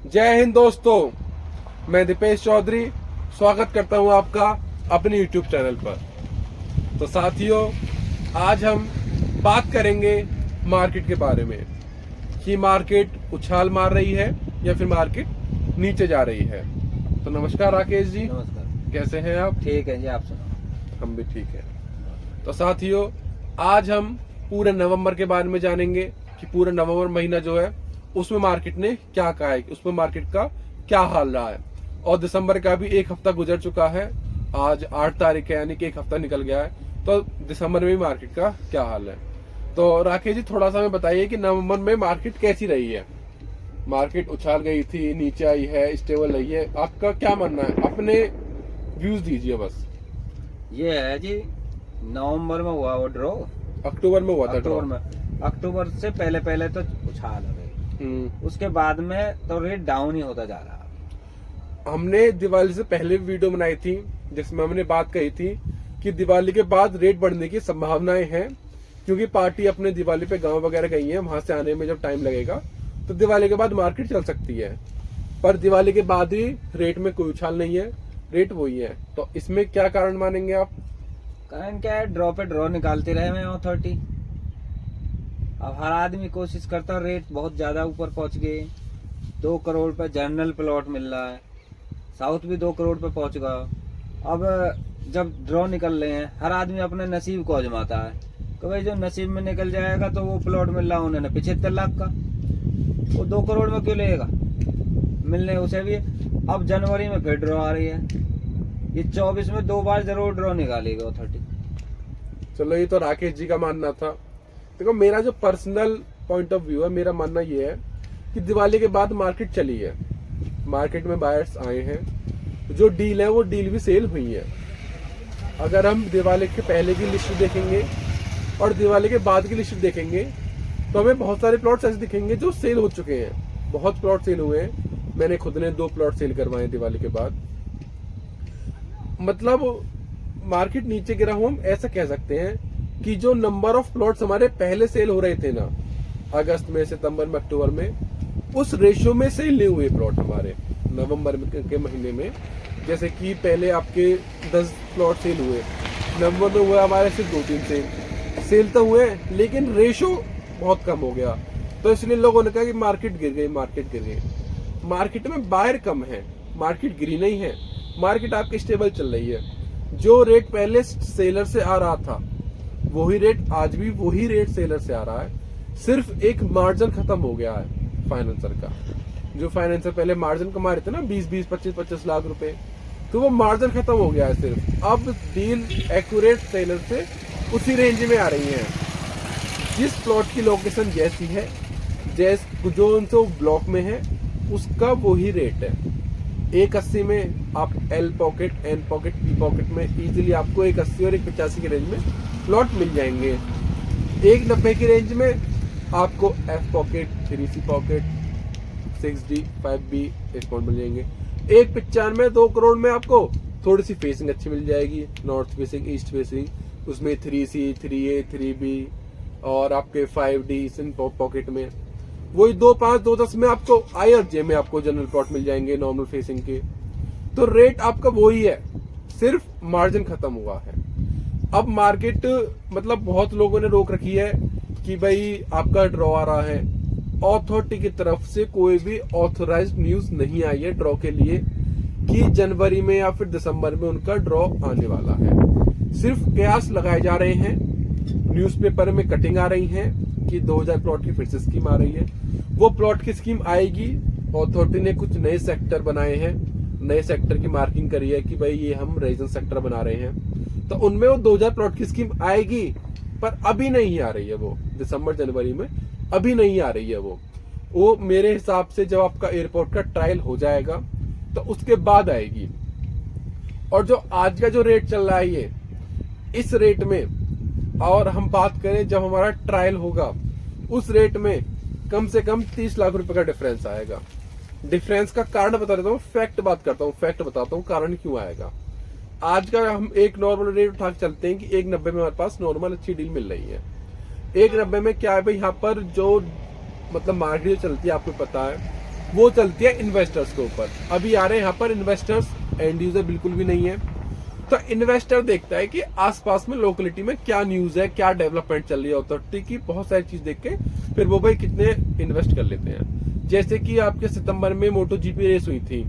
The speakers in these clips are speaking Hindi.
जय हिंद दोस्तों, मैं दीपेश चौधरी स्वागत करता हूं आपका अपने YouTube चैनल पर। तो साथियों, आज हम बात करेंगे मार्केट के बारे में कि मार्केट उछाल मार रही है या फिर मार्केट नीचे जा रही है। तो नमस्कार राकेश जी। नमस्कार। कैसे हैं आप? ठीक है जी, आप सुनाओ। हम भी ठीक हैं। तो साथियों, आज हम पूरे नवंबर के बारे में जानेंगे कि पूरा नवंबर महीना जो है उसमें मार्केट ने क्या कहा है, उसमें मार्केट का क्या हाल रहा है। और दिसंबर का भी एक हफ्ता गुजर चुका है, आज 8 तारीख है, यानी कि एक हफ्ता निकल गया है। तो दिसंबर में भी मार्केट का क्या हाल है। तो राकेश जी, थोड़ा सा हमें बताइए कि नवंबर में मार्केट कैसी रही है। मार्केट उछाल गई थी, नीचे आई है, स्टेबल रही है, आपका क्या मानना है? अपने व्यूज दीजिए बस। ये है जी, नवंबर में हुआ वो ड्रॉ। अक्टूबर में हुआ था ड्रॉ। अक्टूबर से पहले पहले तो उछाल हो गई, उसके बाद में तो रेट डाउन ही होता जा रहा। हमने दिवाली से पहले वीडियो बनाई थी जिसमें हमने बात कही थी कि दिवाली के बाद रेट बढ़ने की संभावनाएं हैं, क्योंकि पार्टी अपने दिवाली पे गांव वगैरह गई है, वहां से आने में जब टाइम लगेगा तो दिवाली के बाद मार्केट चल सकती है। पर दिवाली के बाद ही रेट में कोई उछाल नहीं है, रेट वही है। तो इसमें क्या कारण मानेंगे आप? कारण क्या है, ड्रॉ पे ड्रॉ निकालते रहे हैं अथॉरिटी। अब हर आदमी कोशिश करता है, रेट बहुत ज्यादा ऊपर पहुंच गए। 2 करोड़ पे जनरल प्लॉट मिल रहा है, साउथ भी 2 करोड़ पे पहुंच गया। अब जब ड्रॉ निकल रहे हैं, हर आदमी अपने नसीब को आजमाता है कि भाई जो नसीब में निकल जाएगा तो वो प्लॉट मिल रहा उन्होंने 75 लाख का, वो 2 करोड़ में क्यों लेगा, मिलने उसे भी। अब जनवरी में फिर ड्रॉ आ रही है, ये 24 में 2 बार जरूर ड्रॉ निकालेगा अथॉरिटी। चलो, ये तो राकेश जी का मानना था। देखो, मेरा जो पर्सनल पॉइंट ऑफ व्यू है, मेरा मानना ये है कि दिवाली के बाद मार्केट चली है, मार्केट में बायर्स आए हैं, जो डील है वो डील भी सेल हुई है। अगर हम दिवाली के पहले की लिस्ट देखेंगे और दिवाली के बाद की लिस्ट देखेंगे तो हमें बहुत सारे प्लॉट्स ऐसे दिखेंगे जो सेल हो चुके हैं। बहुत प्लॉट सेल हुए हैं, मैंने खुद ने 2 प्लॉट सेल करवाए दिवाली के बाद। मतलब मार्केट नीचे गिरा हूं, हम ऐसा कह सकते हैं कि जो नंबर ऑफ प्लॉट्स हमारे पहले सेल हो रहे थे ना, अगस्त में, सितंबर में, अक्टूबर में, उस रेशियो में सेल नहीं हुए प्लॉट हमारे नवंबर के महीने में। जैसे कि पहले आपके 10 प्लॉट सेल हुए, नवंबर में हुआ हमारे सिर्फ 2-3 सेल तो हुए, लेकिन रेशियो बहुत कम हो गया। तो इसलिए लोगों ने कहा कि मार्केट गिर गई, मार्केट गिर गई। मार्केट में बायर कम है, मार्केट गिरी नहीं है, मार्केट आपकी स्टेबल चल रही है। जो रेट पहले सेलर से आ रहा था वही रेट आज भी वही रेट सेलर से आ रहा है। सिर्फ एक मार्जिन खत्म हो गया है फाइनेंसर का। जो फाइनेंसर पहले मार्जिन कमा रहे थे ना 20-20, 25-25 लाख रुपए, तो वो मार्जिन खत्म हो गया है। सिर्फ अब डील एक्यूरेट सेलर से उसी रेंज में आ रही है। जिस प्लॉट की लोकेशन जैसी है, जो उनसे ब्लॉक में है, उसका वही रेट है। 180 में आप L pocket, N pocket, P pocket में इजीली आपको 180 और 185 के रेंज में प्लॉट मिल जाएंगे। 190 की रेंज में आपको F pocket, 3C pocket, 6D, 5B spot मिल जाएंगे। 195 2 करोड़ में आपको थोड़ी सी फेसिंग अच्छी मिल जाएगी, नॉर्थ फेसिंग, ईस्ट फेसिंग, उसमें 3C, 3A, 3B और आपके 5D इन पॉकेट में। वही 2.5, 2.10 में आपको IRJ में आपको जनरल प्लॉट मिल जाएंगे नॉर्मल फेसिंग के। तो रेट आपका वही है, सिर्फ मार्जिन खत्म हुआ है। अब मार्केट मतलब बहुत लोगों ने रोक रखी है कि भाई आपका ड्रॉ आ रहा है। अथॉरिटी की तरफ से कोई भी ऑथराइज्ड न्यूज नहीं आई है ड्रॉ के लिए कि जनवरी में या फिर दिसंबर में उनका ड्रॉ आने वाला है। सिर्फ कयास लगाए जा रहे हैं, न्यूज़पेपर में कटिंग आ रही है कि 2000 प्लॉट की फिर से स्कीम आ रही है। वो प्लॉट की स्कीम आएगी। अथॉरिटी ने कुछ नए सेक्टर बनाए हैं, नए सेक्टर की मार्किंग करी है कि भाई ये हम रीजन सेक्टर बना रहे हैं, तो उनमें वो 2000 प्लॉट की स्कीम आएगी। पर अभी नहीं आ रही है वो, दिसंबर जनवरी में अभी नहीं आ रही है वो मेरे हिसाब से जब आपका एयरपोर्ट का ट्रायल हो जाएगा तो उसके बाद आएगी। और जो आज का जो रेट चल रहा है ये, इस रेट में, और हम बात करें जब हमारा ट्रायल होगा, उस रेट में कम से कम 30 लाख रुपए का डिफरेंस आएगा। डिफरेंस का कारण बता देता हूँ, फैक्ट बताता हूँ कारण क्यों आएगा। आज का हम एक नॉर्मल रेट उठा के चलते हैं कि 190 में हमारे पास नॉर्मल अच्छी डील मिल रही है। 190 में क्या है भाई, यहाँ पर जो मतलब मार्केट चलती है आपको पता है वो चलती है इन्वेस्टर्स के ऊपर। अभी आ रहे हैं यहाँ पर इन्वेस्टर्स, एंड यूजर बिल्कुल भी नहीं है। तो इन्वेस्टर देखता है कि आसपास में लोकेलिटी में क्या न्यूज है, क्या डेवलपमेंट चल रही है अथॉरिटी की, बहुत सारी चीज देख के फिर वो भाई कितने इन्वेस्ट कर लेते हैं। जैसे कि आपके सितंबर में मोटो जीपी रेस हुई थी,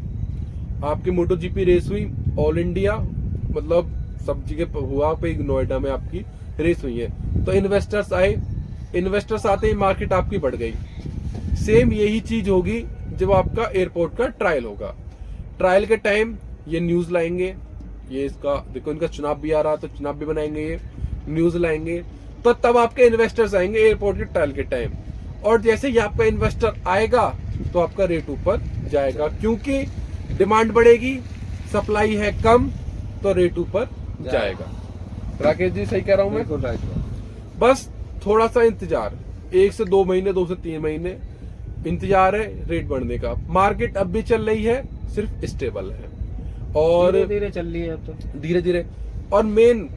आपकी मोटो जीपी रेस हुई ऑल इंडिया, मतलब सब जगह हुआ पे, नोएडा में आपकी रेस हुई है। तो इन्वेस्टर्स आए, इन्वेस्टर्स आते ही मार्केट आपकी बढ़ गई। सेम यही चीज होगी जब आपका एयरपोर्ट का ट्रायल होगा। ट्रायल के टाइम ये न्यूज लाएंगे, ये इसका देखो, इनका चुनाव भी आ रहा, तो चुनाव भी बनाएंगे, ये न्यूज लाएंगे, तो तब आपके इन्वेस्टर्स आएंगे एयरपोर्ट के ट्रायल के टाइम। और जैसे ही आपका इन्वेस्टर आएगा तो आपका रेट ऊपर जाएगा, क्योंकि डिमांड बढ़ेगी, सप्लाई है कम, तो रेट ऊपर जाएगा। राकेश जी सही कह रहा हूं मैं? बिल्कुल राइट। बस थोड़ा सा इंतजार, 1 से 2 महीने, 2 से 3 महीने इंतजार है रेट बढ़ने का। मार्केट अब भी चल रही है, सिर्फ स्टेबल है और धीरे धीरे चल रही है अब तो, धीरे धीरे। और मेन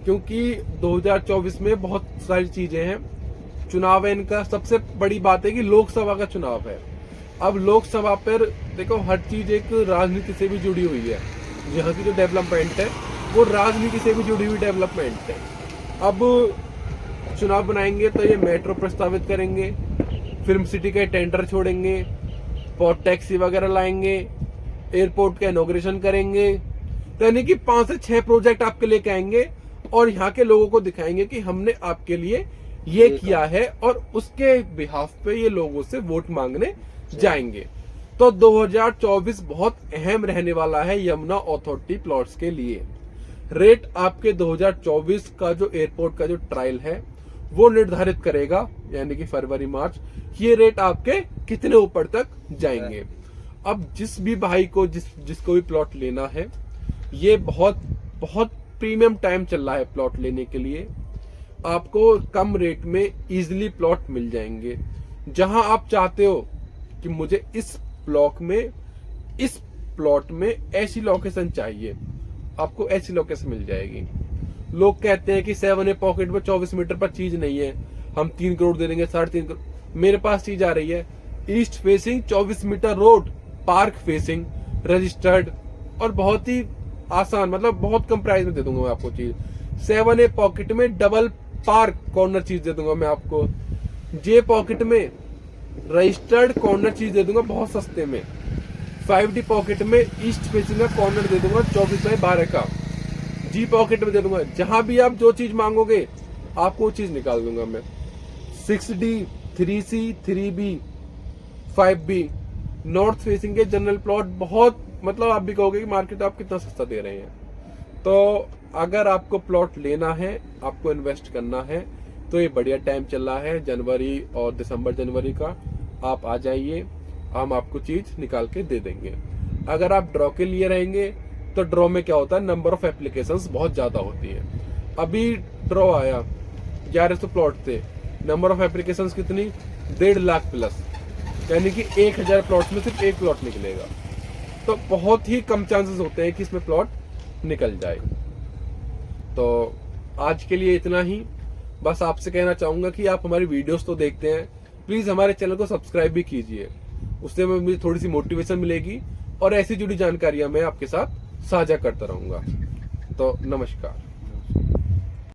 क्योंकि 2024 में बहुत सारी चीजें हैं, चुनाव है इनका, सबसे बड़ी बात है कि लोकसभा का चुनाव है। अब लोकसभा पर देखो हर चीज एक राजनीति से भी जुड़ी हुई है, यहाँ की जो डेवलपमेंट है वो राजनीति से भी जुड़ी हुई डेवलपमेंट है। अब चुनाव बनाएंगे तो ये मेट्रो प्रस्तावित करेंगे, फिल्म सिटी के टेंडर छोड़ेंगे, पोर्ट टैक्सी वगैरह लाएंगे, एयरपोर्ट का इनॉग्रेशन करेंगे, तो यानी कि 5 से 6 प्रोजेक्ट आपके लेके आएंगे और यहाँ के लोगों को दिखाएंगे कि हमने आपके लिए ये किया है, और उसके बिहाफ पे ये लोगों से वोट मांगने जाएंगे। तो 2024 बहुत अहम रहने वाला है यमुना अथॉरिटी प्लॉट्स के लिए। रेट आपके 2024 का जो एयरपोर्ट का जो ट्रायल है वो निर्धारित करेगा, यानी कि फरवरी मार्च, ये रेट आपके कितने ऊपर तक जाएंगे। अब जिस भी भाई को जिसको भी प्लॉट लेना है, ये बहुत बहुत प्रीमियम टाइम चल रहा है प्लॉट लेने के लिए। आपको कम रेट में इजीली प्लॉट मिल जाएंगे। जहां आप चाहते हो कि मुझे इस ब्लॉक में, इस प्लॉट में ऐसी लोकेशन चाहिए, आपको ऐसी लोकेशन मिल जाएगी। लोग कहते हैं कि 7A पॉकेट में 24 मीटर पर चीज नहीं है, हम 3 करोड़ दे देंगे, 3.5 करोड़। मेरे पास चीज आ रही है, east facing 24 metre road, park facing, registered, और बहुत ही आसान, मतलब बहुत कम प्राइस में दे दूंगा मैं आपको चीज। 7A पॉकेट में डबल पार्क कॉर्नर चीज दे दूंगा मैं आपको। जे पॉकेट में रजिस्टर्ड कॉर्नर चीज दे दूंगा बहुत सस्ते में। 5D पॉकेट में ईस्ट फेसिंग का कॉर्नर दे दूंगा 24/12 का। जी पॉकेट में दे दूंगा, जहां भी आप जो चीज मांगोगे आपको वो चीज निकाल दूंगा मैं। 6D, 3C, 3B, 5B north facing के जनरल प्लॉट, बहुत मतलब आप भी कहोगे कि मार्केट आप कितना सस्ता दे रहे हैं। तो अगर आपको प्लॉट लेना है, आपको इन्वेस्ट करना है, तो ये बढ़िया टाइम चल रहा है जनवरी और दिसंबर जनवरी का। आप आ जाइए, हम आपको चीज निकाल के दे देंगे। अगर आप ड्रॉ के लिए रहेंगे तो ड्रॉ में क्या होता है, नंबर ऑफ एप्लीकेशंस बहुत ज्यादा होती है। अभी ड्रॉ आया 1100 प्लॉट थे, नंबर ऑफ एप्लीकेशंस कितनी, 1.5 लाख प्लस, यानी कि 1000 प्लॉट में सिर्फ 1 प्लॉट निकलेगा। तो बहुत ही कम चांसेस होते हैं कि इसमें प्लॉट निकल जाए। तो आज के लिए इतना ही। बस आपसे कहना चाहूंगा कि आप हमारी वीडियोस तो देखते हैं, प्लीज हमारे चैनल को सब्सक्राइब भी कीजिए, उससे मुझे थोड़ी सी मोटिवेशन मिलेगी और ऐसी जुड़ी जानकारियां मैं आपके साथ साझा करता रहूंगा। तो नमस्कार।